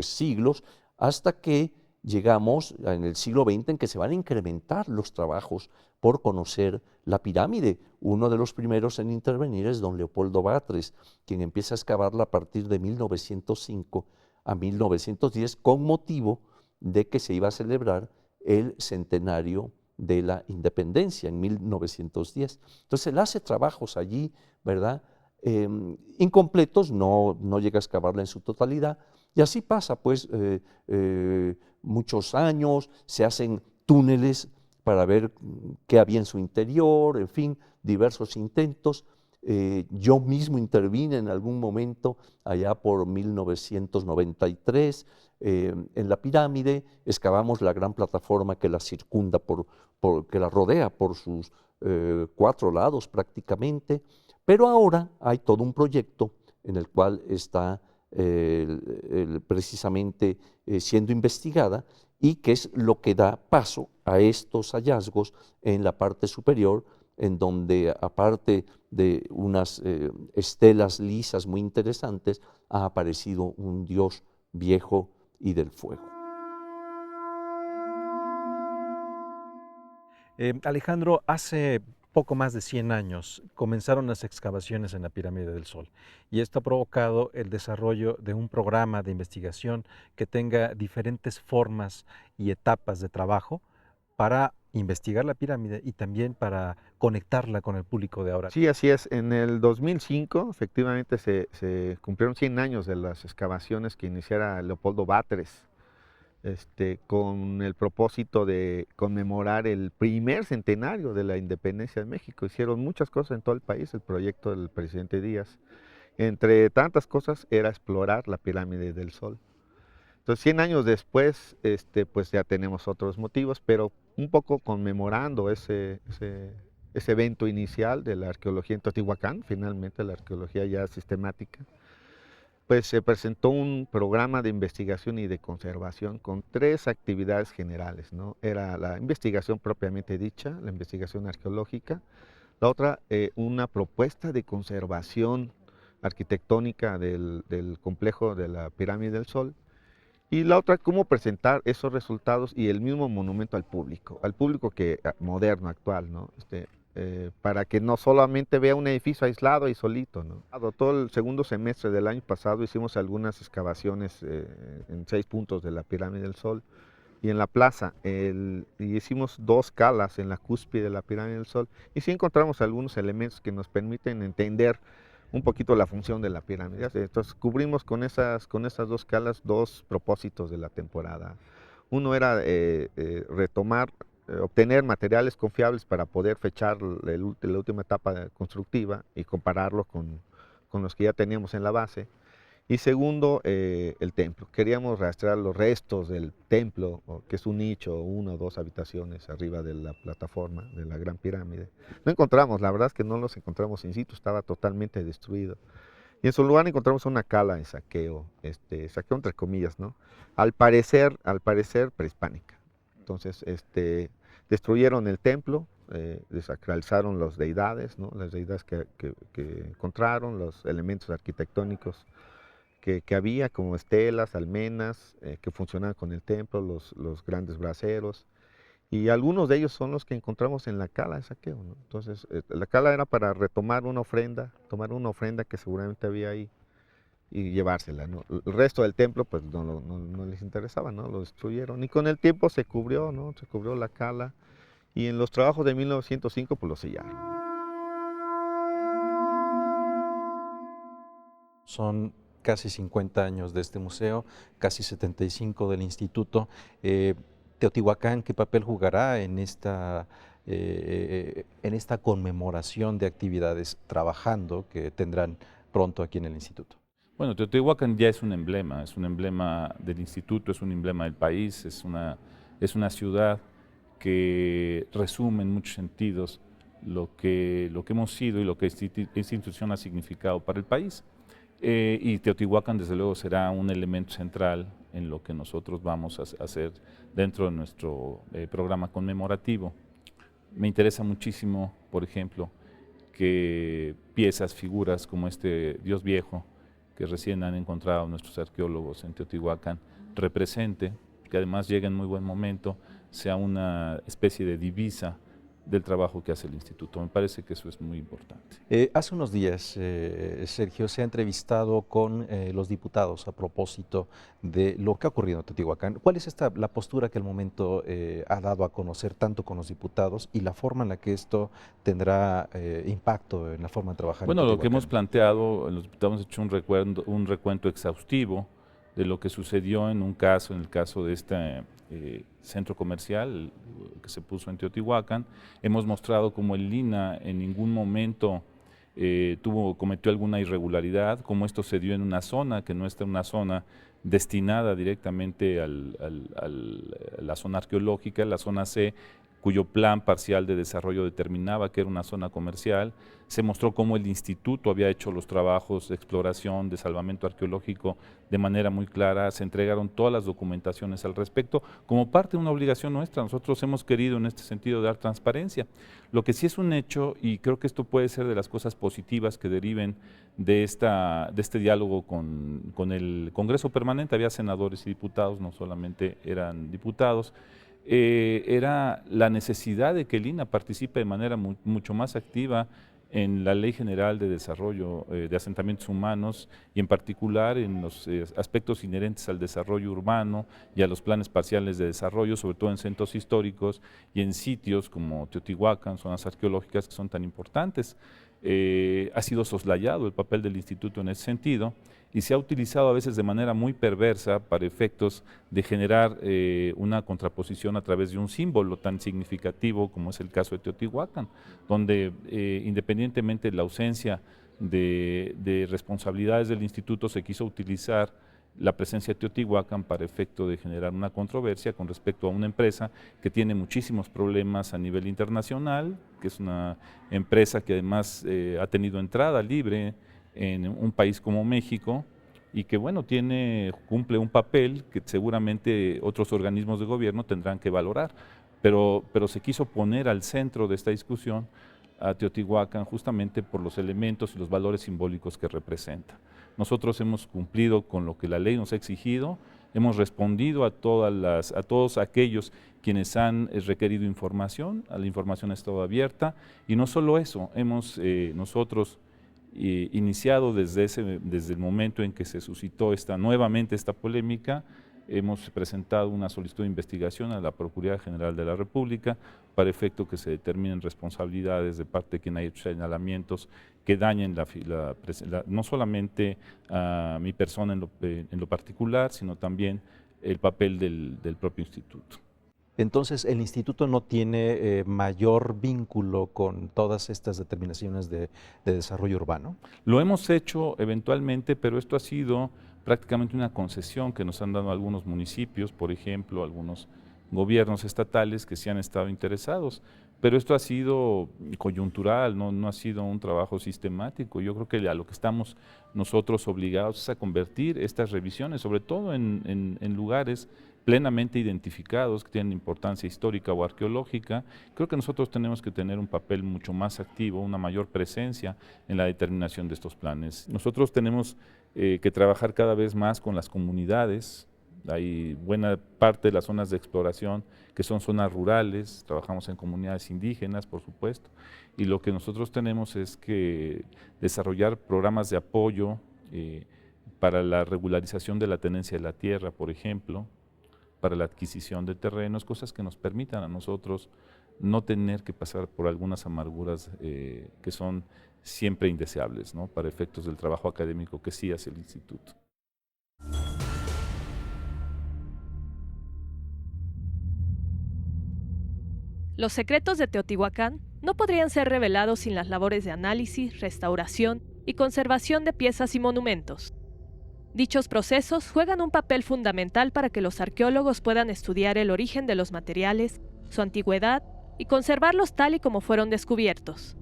siglos, hasta que llegamos en el siglo XX en que se van a incrementar los trabajos por conocer la pirámide. Uno de los primeros en intervenir es don Leopoldo Batres, quien empieza a excavarla a partir de 1905 a 1910 con motivo de que se iba a celebrar el centenario de la independencia en 1910. Entonces él hace trabajos allí, ¿verdad? Incompletos, no llega a excavarla en su totalidad, y así pasa pues muchos años, se hacen túneles para ver qué había en su interior, en fin, diversos intentos. Yo mismo intervine en algún momento, allá por 1993, en la pirámide, excavamos la gran plataforma que la circunda, que la rodea por sus 4 lados prácticamente, pero ahora hay todo un proyecto en el cual está precisamente siendo investigada y que es lo que da paso a estos hallazgos en la parte superior, en donde aparte de unas estelas lisas muy interesantes, ha aparecido un dios viejo y del fuego. Alejandro, hace poco más de 100 años comenzaron las excavaciones en la Pirámide del Sol y esto ha provocado el desarrollo de un programa de investigación que tenga diferentes formas y etapas de trabajo para investigar la pirámide y también para conectarla con el público de ahora. Sí, así es. En el 2005 efectivamente se cumplieron 100 años de las excavaciones que iniciara Leopoldo Batres, con el propósito de conmemorar el primer centenario de la independencia de México. Hicieron muchas cosas en todo el país, el proyecto del presidente Díaz. Entre tantas cosas era explorar la pirámide del Sol. Entonces 100 años después, pues ya tenemos otros motivos, pero un poco conmemorando ese evento inicial de la arqueología en Teotihuacán, finalmente la arqueología ya sistemática, pues se presentó un programa de investigación y de conservación con 3 actividades generales, ¿no? Era la investigación propiamente dicha, la investigación arqueológica, la otra, una propuesta de conservación arquitectónica del complejo de la Pirámide del Sol, y la otra, cómo presentar esos resultados y el mismo monumento al público que moderno, actual, ¿no? para que no solamente vea un edificio aislado y solito, ¿no? Todo el segundo semestre del año pasado hicimos algunas excavaciones en 6 puntos de la pirámide del Sol y en la plaza, y hicimos 2 calas en la cúspide de la pirámide del Sol y sí encontramos algunos elementos que nos permiten entender un poquito la función de la pirámide. Entonces cubrimos con esas 2 calas 2 propósitos de la temporada. Uno era obtener materiales confiables para poder fechar la última etapa constructiva y compararlo con los que ya teníamos en la base. Y segundo, el templo. Queríamos rastrear los restos del templo, que es un nicho, 1 o 2 habitaciones arriba de la plataforma de la Gran Pirámide. No encontramos, la verdad es que no los encontramos in situ, estaba totalmente destruido. Y en su lugar encontramos una cala de saqueo, saqueo entre comillas, ¿no? Al parecer prehispánica. Entonces, destruyeron el templo, desacralizaron las deidades, ¿no? Las deidades que encontraron, los elementos arquitectónicos que había, como estelas, almenas, que funcionaban con el templo, los grandes braseros, y algunos de ellos son los que encontramos en la cala de saqueo, ¿no? Entonces, la cala era para retomar una ofrenda, tomar una ofrenda que seguramente había ahí y llevársela, ¿no? El resto del templo, pues no les interesaba, ¿no? Lo destruyeron, y con el tiempo se cubrió, ¿no? Se cubrió la cala, y en los trabajos de 1905, pues lo sellaron. Son casi 50 años de este museo, casi 75 del instituto. Teotihuacán, ¿qué papel jugará en esta conmemoración de actividades trabajando que tendrán pronto aquí en el instituto? Bueno, Teotihuacán ya es un emblema del instituto, es un emblema del país, es una ciudad que resume en muchos sentidos lo que hemos sido y lo que esta institución ha significado para el país. Y Teotihuacán, desde luego, será un elemento central en lo que nosotros vamos a hacer dentro de nuestro programa conmemorativo. Me interesa muchísimo, por ejemplo, que piezas, figuras como este Dios Viejo, que recién han encontrado nuestros arqueólogos en Teotihuacán, represente, que además llega en muy buen momento, sea una especie de divisa del trabajo que hace el instituto. Me parece que eso es muy importante. Hace unos días, Sergio, se ha entrevistado con los diputados a propósito de lo que ha ocurrido en Teotihuacán. ¿Cuál es la postura que al momento ha dado a conocer tanto con los diputados y la forma en la que esto tendrá impacto en la forma de trabajar? Bueno, en lo que hemos Teotihuacán? planteado, los diputados hemos hecho un recuento exhaustivo de lo que sucedió en el caso de este centro comercial que se puso en Teotihuacán. Hemos mostrado cómo el INAH en ningún momento cometió alguna irregularidad, cómo esto se dio en una zona que no está en una zona destinada directamente a la zona arqueológica, la zona C, cuyo plan parcial de desarrollo determinaba que era una zona comercial. Se mostró cómo el instituto había hecho los trabajos de exploración, de salvamento arqueológico de manera muy clara, se entregaron todas las documentaciones al respecto como parte de una obligación nuestra. Nosotros hemos querido en este sentido dar transparencia. Lo que sí es un hecho, y creo que esto puede ser de las cosas positivas que deriven de este diálogo con el Congreso Permanente, había senadores y diputados, no solamente eran diputados, era la necesidad de que el INAH participe de manera mucho más activa en la Ley General de Desarrollo de Asentamientos Humanos y en particular en los aspectos inherentes al desarrollo urbano y a los planes parciales de desarrollo, sobre todo en centros históricos y en sitios como Teotihuacán, zonas arqueológicas que son tan importantes. Ha sido soslayado el papel del instituto en ese sentido y se ha utilizado a veces de manera muy perversa para efectos de generar una contraposición a través de un símbolo tan significativo como es el caso de Teotihuacán, donde independientemente de la ausencia de responsabilidades del instituto, se quiso utilizar la presencia de Teotihuacán para efecto de generar una controversia con respecto a una empresa que tiene muchísimos problemas a nivel internacional, que es una empresa que además ha tenido entrada libre en un país como México y que bueno, cumple un papel que seguramente otros organismos de gobierno tendrán que valorar, pero se quiso poner al centro de esta discusión a Teotihuacán justamente por los elementos y los valores simbólicos que representa. Nosotros hemos cumplido con lo que la ley nos ha exigido, hemos respondido a todos aquellos quienes han requerido información, la información ha estado abierta, y no solo eso, hemos nosotros iniciado desde el momento en que se suscitó nuevamente esta polémica, hemos presentado una solicitud de investigación a la Procuraduría General de la República para efecto que se determinen responsabilidades de parte de quien haya hecho señalamientos que dañen no solamente a mi persona en lo particular, sino también el papel del propio instituto. Entonces, ¿el instituto no tiene mayor vínculo con todas estas determinaciones de desarrollo urbano? Lo hemos hecho eventualmente, pero esto ha sido prácticamente una concesión que nos han dado algunos municipios, por ejemplo, algunos gobiernos estatales que sí han estado interesados, pero esto ha sido coyuntural, no ha sido un trabajo sistemático. Yo creo que a lo que estamos nosotros obligados es a convertir estas revisiones, sobre todo en lugares plenamente identificados que tienen importancia histórica o arqueológica. Creo que nosotros tenemos que tener un papel mucho más activo, una mayor presencia en la determinación de estos planes. Nosotros tenemos que trabajar cada vez más con las comunidades. Hay buena parte de las zonas de exploración que son zonas rurales, trabajamos en comunidades indígenas, por supuesto, y lo que nosotros tenemos es que desarrollar programas de apoyo para la regularización de la tenencia de la tierra, por ejemplo, para la adquisición de terrenos, cosas que nos permitan a nosotros no tener que pasar por algunas amarguras que son siempre indeseables, ¿no?, para efectos del trabajo académico que sí hace el instituto. Los secretos de Teotihuacán no podrían ser revelados sin las labores de análisis, restauración y conservación de piezas y monumentos. Dichos procesos juegan un papel fundamental para que los arqueólogos puedan estudiar el origen de los materiales, su antigüedad y conservarlos tal y como fueron descubiertos.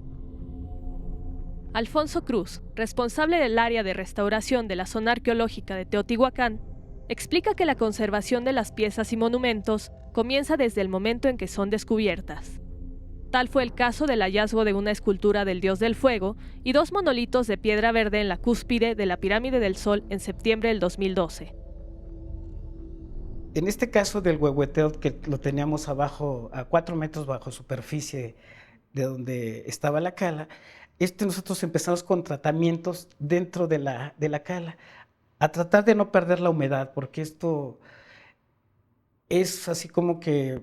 Alfonso Cruz, responsable del área de restauración de la zona arqueológica de Teotihuacán, explica que la conservación de las piezas y monumentos comienza desde el momento en que son descubiertas. Tal fue el caso del hallazgo de una escultura del dios del fuego y 2 monolitos de piedra verde en la cúspide de la Pirámide del Sol en septiembre del 2012. En este caso del Huehueteotl, que lo teníamos abajo, a 4 metros bajo superficie de donde estaba la cala, nosotros empezamos con tratamientos dentro de la cala, a tratar de no perder la humedad, porque esto es así como que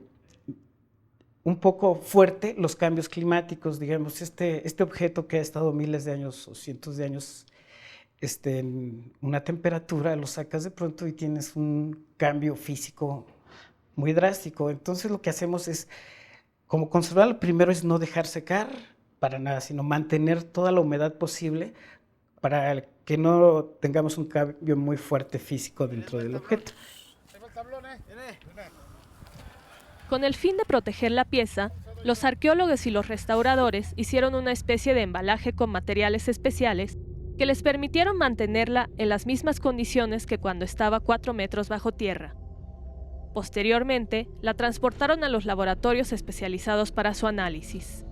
un poco fuerte los cambios climáticos, digamos, este objeto que ha estado miles de años o cientos de años en una temperatura, lo sacas de pronto y tienes un cambio físico muy drástico. Entonces lo que hacemos es, como conservarlo, primero es no dejar secar para nada, sino mantener toda la humedad posible para que no tengamos un cambio muy fuerte físico dentro del objeto. Con el fin de proteger la pieza, los arqueólogos y los restauradores hicieron una especie de embalaje con materiales especiales que les permitieron mantenerla en las mismas condiciones que cuando estaba 4 metros bajo tierra. Posteriormente, la transportaron a los laboratorios especializados para su análisis.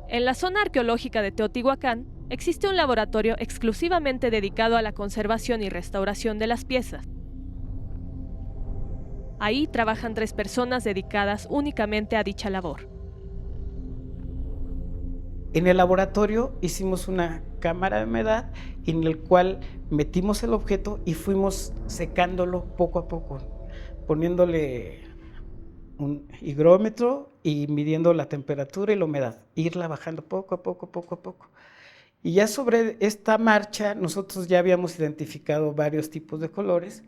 En la zona arqueológica de Teotihuacán existe un laboratorio exclusivamente dedicado a la conservación y restauración de las piezas. Ahí trabajan 3 personas dedicadas únicamente a dicha labor. En el laboratorio hicimos una cámara de humedad en el cual metimos el objeto y fuimos secándolo poco a poco, poniéndole un higrómetro y midiendo la temperatura y la humedad, irla bajando poco a poco. Y ya sobre esta marcha nosotros ya habíamos identificado varios tipos de colores.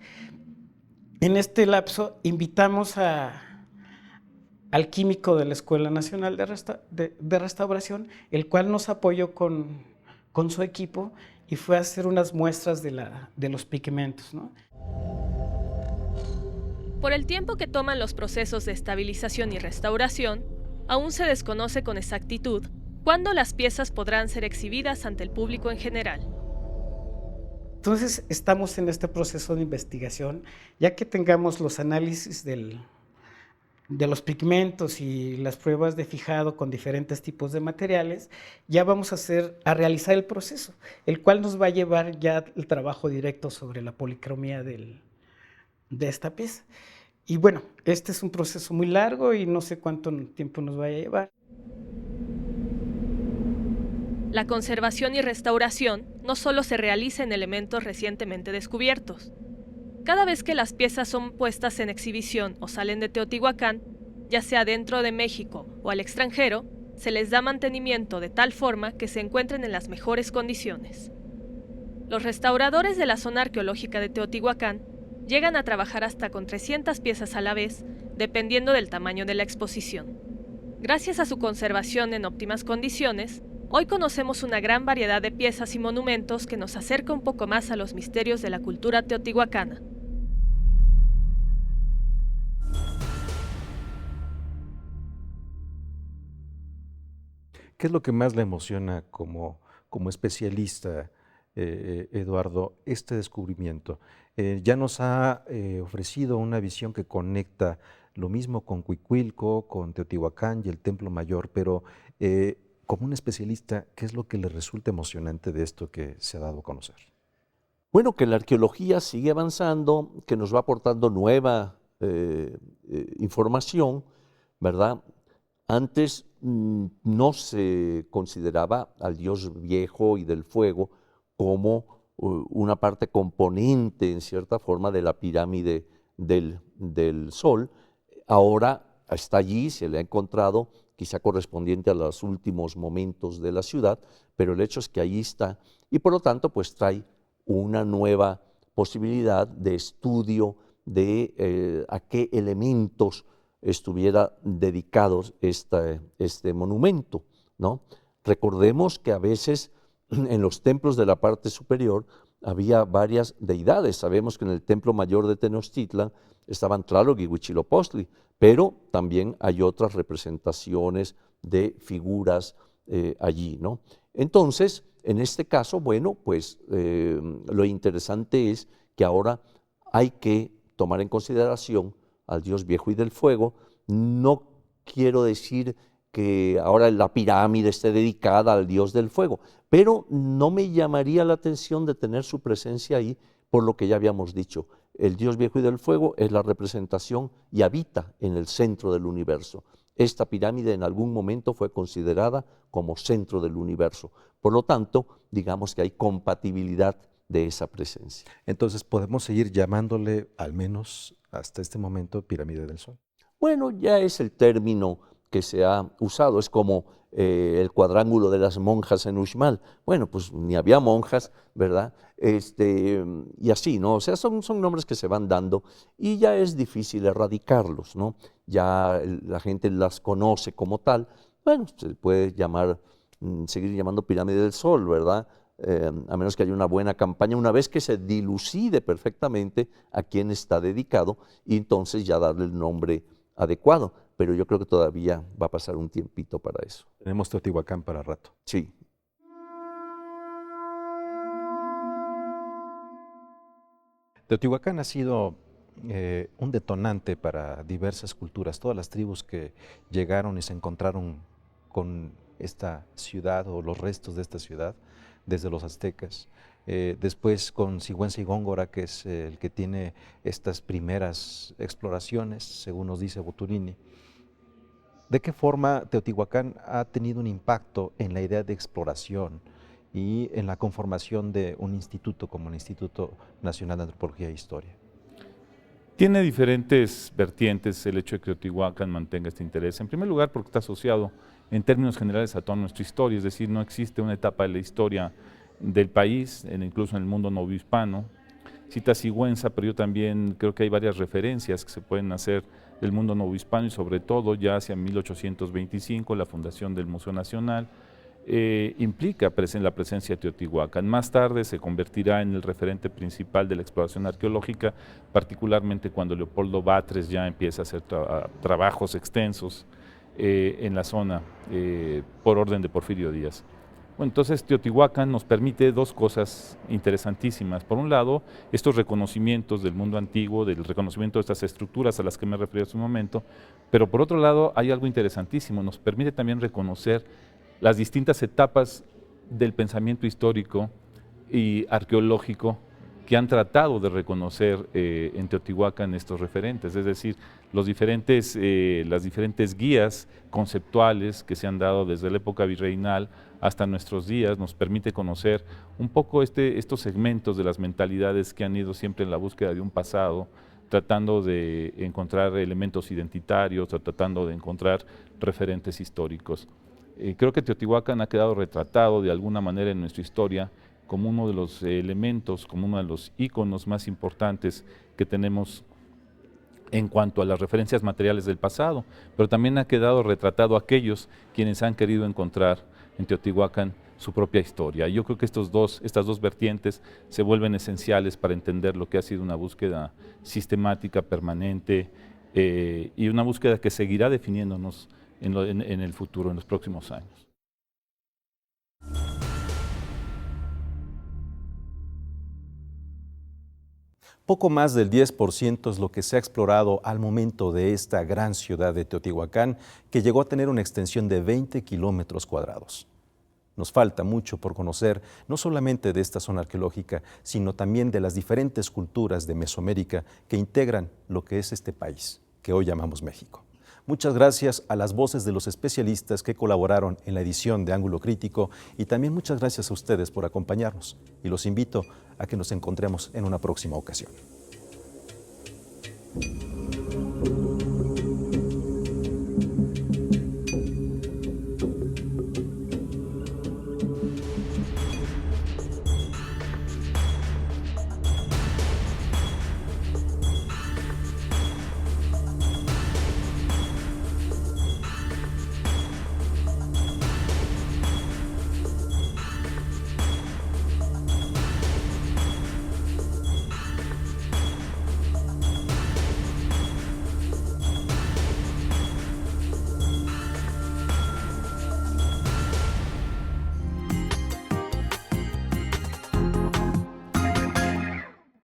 En este lapso invitamos al químico de la Escuela Nacional de Restauración, el cual nos apoyó con su equipo y fue a hacer unas muestras de los pigmentos, ¿no? Por el tiempo que toman los procesos de estabilización y restauración, aún se desconoce con exactitud cuándo las piezas podrán ser exhibidas ante el público en general. Entonces estamos en este proceso de investigación, ya que tengamos los análisis de los pigmentos y las pruebas de fijado con diferentes tipos de materiales, ya vamos a realizar el proceso, el cual nos va a llevar ya el trabajo directo sobre la policromía de esta pieza. Y bueno, este es un proceso muy largo y no sé cuánto tiempo nos vaya a llevar. La conservación y restauración no solo se realiza en elementos recientemente descubiertos. Cada vez que las piezas son puestas en exhibición o salen de Teotihuacán, ya sea dentro de México o al extranjero, se les da mantenimiento de tal forma que se encuentren en las mejores condiciones. Los restauradores de la zona arqueológica de Teotihuacán llegan a trabajar hasta con 300 piezas a la vez, dependiendo del tamaño de la exposición. Gracias a su conservación en óptimas condiciones, hoy conocemos una gran variedad de piezas y monumentos que nos acerca un poco más a los misterios de la cultura teotihuacana. ¿Qué es lo que más le emociona como especialista, Eduardo, este descubrimiento? Ya nos ha ofrecido una visión que conecta lo mismo con Cuicuilco, con Teotihuacán y el Templo Mayor, pero como un especialista, ¿qué es lo que le resulta emocionante de esto que se ha dado a conocer? Bueno, que la arqueología sigue avanzando, que nos va aportando nueva información, ¿verdad? Antes no se consideraba al Dios viejo y del fuego como una parte componente, en cierta forma, de la pirámide del Sol. Ahora está allí, se le ha encontrado, quizá correspondiente a los últimos momentos de la ciudad, pero el hecho es que allí está y por lo tanto pues trae una nueva posibilidad de estudio de a qué elementos estuviera dedicados este monumento, ¿no? Recordemos que a veces en los templos de la parte superior había varias deidades. Sabemos que en el Templo Mayor de Tenochtitlan estaban Tlaloc y Huitzilopochtli, pero también hay otras representaciones de figuras allí, ¿no? Entonces, en este caso, bueno, pues lo interesante es que ahora hay que tomar en consideración al Dios viejo y del fuego. No quiero decir que ahora la pirámide esté dedicada al Dios del fuego, pero no me llamaría la atención de tener su presencia ahí por lo que ya habíamos dicho. El Dios viejo y del fuego es la representación y habita en el centro del universo. Esta pirámide en algún momento fue considerada como centro del universo. Por lo tanto, digamos que hay compatibilidad de esa presencia. Entonces, ¿podemos seguir llamándole, al menos hasta este momento, pirámide del Sol? Bueno, ya es el término que se ha usado, es como el cuadrángulo de las monjas en Uxmal. Bueno, pues ni había monjas, ¿verdad? Y así, ¿no? O sea, son nombres que se van dando y ya es difícil erradicarlos, ¿no? Ya la gente las conoce como tal. Bueno, se puede llamar, seguir llamando pirámide del Sol, ¿verdad? A menos que haya una buena campaña, una vez que se dilucide perfectamente a quién está dedicado y entonces ya darle el nombre adecuado, pero yo creo que todavía va a pasar un tiempito para eso. Tenemos Teotihuacán para rato. Sí. Teotihuacán ha sido un detonante para diversas culturas. Todas las tribus que llegaron y se encontraron con esta ciudad o los restos de esta ciudad, desde los aztecas, después con Sigüenza y Góngora, que es el que tiene estas primeras exploraciones, según nos dice Boturini. ¿De qué forma Teotihuacán ha tenido un impacto en la idea de exploración y en la conformación de un instituto como el Instituto Nacional de Antropología e Historia? Tiene diferentes vertientes el hecho de que Teotihuacán mantenga este interés. En primer lugar, porque está asociado en términos generales a toda nuestra historia, es decir, no existe una etapa de la historia del país, incluso en el mundo novohispano. Cita Sigüenza, pero yo también creo que hay varias referencias que se pueden hacer del mundo novohispano y sobre todo ya hacia 1825, la fundación del Museo Nacional, implica la presencia de Teotihuacán. Más tarde se convertirá en el referente principal de la exploración arqueológica, particularmente cuando Leopoldo Batres ya empieza a hacer trabajos extensos en la zona por orden de Porfirio Díaz. Bueno, entonces Teotihuacán nos permite dos cosas interesantísimas. Por un lado, estos reconocimientos del mundo antiguo, del reconocimiento de estas estructuras a las que me referí hace un momento, pero por otro lado hay algo interesantísimo, nos permite también reconocer las distintas etapas del pensamiento histórico y arqueológico que han tratado de reconocer en Teotihuacán estos referentes, es decir, las diferentes guías conceptuales que se han dado desde la época virreinal hasta nuestros días nos permite conocer un poco estos segmentos de las mentalidades que han ido siempre en la búsqueda de un pasado, tratando de encontrar elementos identitarios o tratando de encontrar referentes históricos. Creo que Teotihuacán ha quedado retratado de alguna manera en nuestra historia como uno de los elementos, como uno de los íconos más importantes que tenemos en cuanto a las referencias materiales del pasado, pero también ha quedado retratado aquellos quienes han querido encontrar en Teotihuacán su propia historia. Y yo creo que estas dos vertientes se vuelven esenciales para entender lo que ha sido una búsqueda sistemática, permanente, y una búsqueda que seguirá definiéndonos en el futuro, en los próximos años. Poco más del 10% es lo que se ha explorado al momento de esta gran ciudad de Teotihuacán, que llegó a tener una extensión de 20 kilómetros cuadrados. Nos falta mucho por conocer, no solamente de esta zona arqueológica, sino también de las diferentes culturas de Mesoamérica que integran lo que es este país, que hoy llamamos México. Muchas gracias a las voces de los especialistas que colaboraron en la edición de Ángulo Crítico y también muchas gracias a ustedes por acompañarnos y los invito a que nos encontremos en una próxima ocasión.